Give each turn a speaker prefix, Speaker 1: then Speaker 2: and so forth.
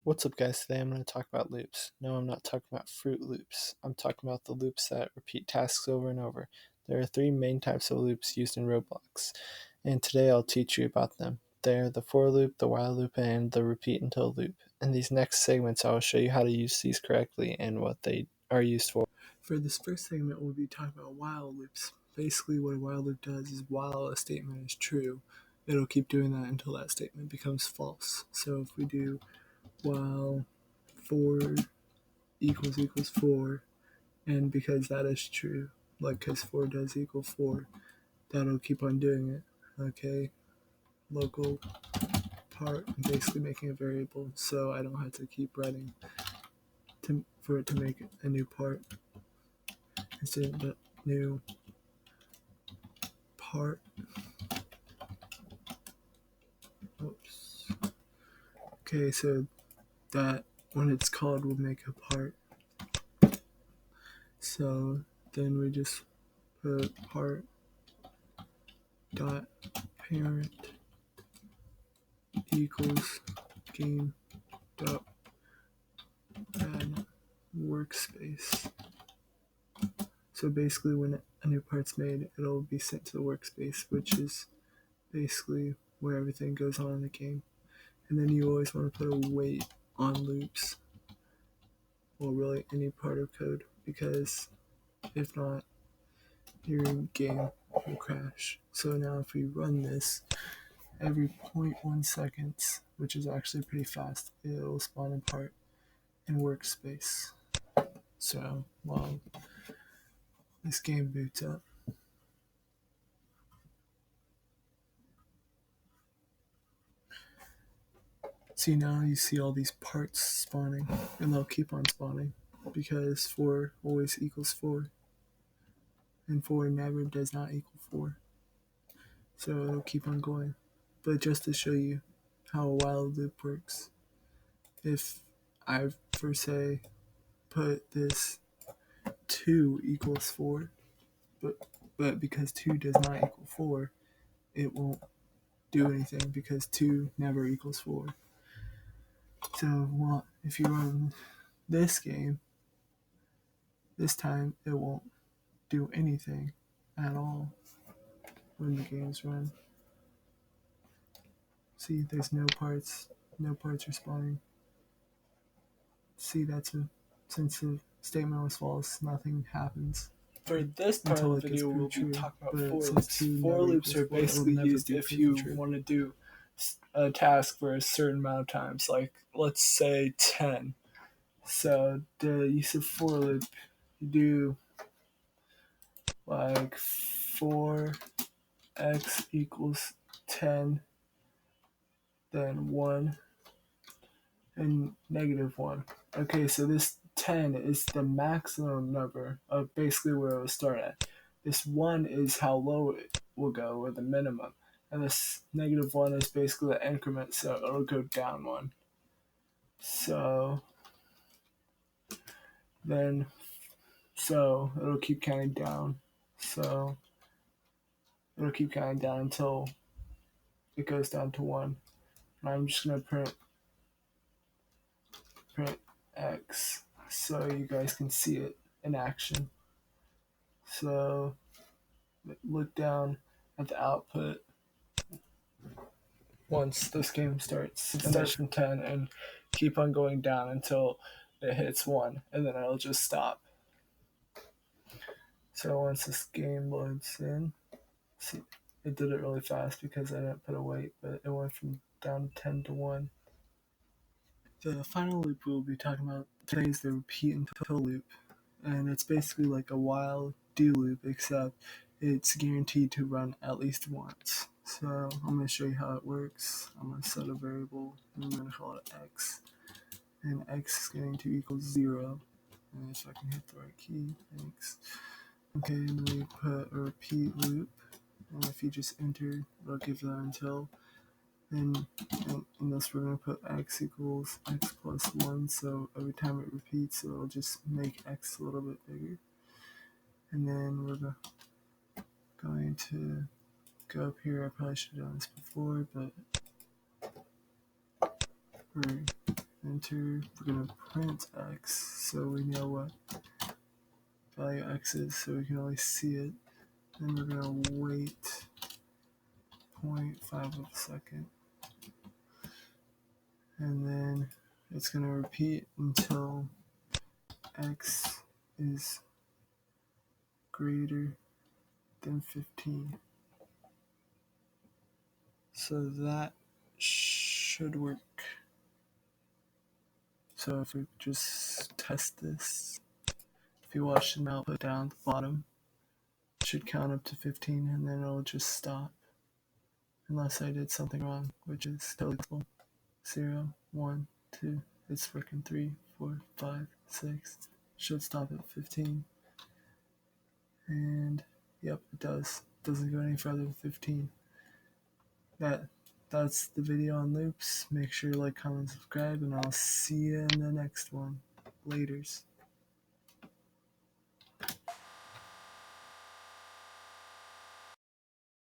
Speaker 1: What's up, guys? Today I'm going to talk about loops. No, I'm not talking about fruit loops. I'm talking about the loops that repeat tasks over and over. There are three main types of loops used in Roblox, and today I'll teach you about them. They are the for loop, the while loop, and the repeat until loop. In these next segments, I will show you how to use these correctly and what they are used for.
Speaker 2: For this first segment, we'll be talking about while loops. Basically, what a while loop does is while a statement is true, it'll keep doing that until that statement becomes false. So if we do while 4 equals 4, and because that is true, like because 4 does equal 4, that'll keep on doing it. Okay, local part, basically making a variable, so I don't have to keep writing for it to make a new part. Instead of new part. Oops. Okay, so that when it's called will make a part. So then we just put part dot parent equals game dot add workspace. So basically when a new part's made, it'll be sent to the workspace, which is basically where everything goes on in the game. And then you always want to put a wait on loops, or really any part of code, because if not, your game will crash. So now if we run this, every 0.1 seconds, which is actually pretty fast, it'll spawn a part in workspace. So while this game boots up, see, now you see all these parts spawning, and they'll keep on spawning because 4 always equals 4, and 4 never does not equal 4. So it'll keep on going. But just to show you how a while loop works, if I, for say, put this 2 equals 4, but because 2 does not equal 4, it won't do anything because 2 never equals 4. So well, if you run this game, this time it won't do anything at all when the game's run. See, there's no parts are spawning. See, since the statement was false, nothing happens.
Speaker 1: For this part of the video, we'll be talking about for loops. For loops are basically used if you want to do a task for a certain amount of times, like let's say 10. So the use of for loop, you do like 4x equals 10, then 1, and -1. Okay, so this 10 is the maximum number of basically where it will start at. This 1 is how low it will go, or the minimum. And this -1 is basically the increment, so it'll go down 1. So it'll keep counting down. So it'll keep counting down until it goes down to 1. And I'm just going to print x so you guys can see it in action. So look down at the output once this game starts. It starts from 10 and keep on going down until it hits 1, and then it'll just stop. So once this game loads in, see, it did it really fast because I didn't put a wait, but it went from down 10 to 1. The final loop we'll be talking about today is the repeat until loop, and it's basically like a while do loop, except it's guaranteed to run at least once. So I'm going to show you how it works. I'm going to set a variable, and I'm going to call it x, and x is going to equal 0. And if I can hit the right key, thanks. Okay, and we put a repeat loop, and if you just enter, it'll give that until. And in this, we're going to put x equals x plus 1, so every time it repeats, it'll just make x a little bit bigger. And then we're going to go up here. I probably should have done this before, but we're
Speaker 2: enter, we're going to print x so we know what value x is, so we can always see it. Then we're going to wait 0.5 of a second. And then it's going to repeat until x is greater than 15. So that should work. So if we just test this, if you watch the output down at the bottom, it should count up to 15 and then it'll just stop. Unless I did something wrong, which is totally possible. 0, 1, 2, it's working 3, 4, 5, 6. Should stop at 15. And yep, it does. Doesn't go any further than 15. That's the video on loops. Make sure you like, comment, subscribe, and I'll see you in the next one. Laters.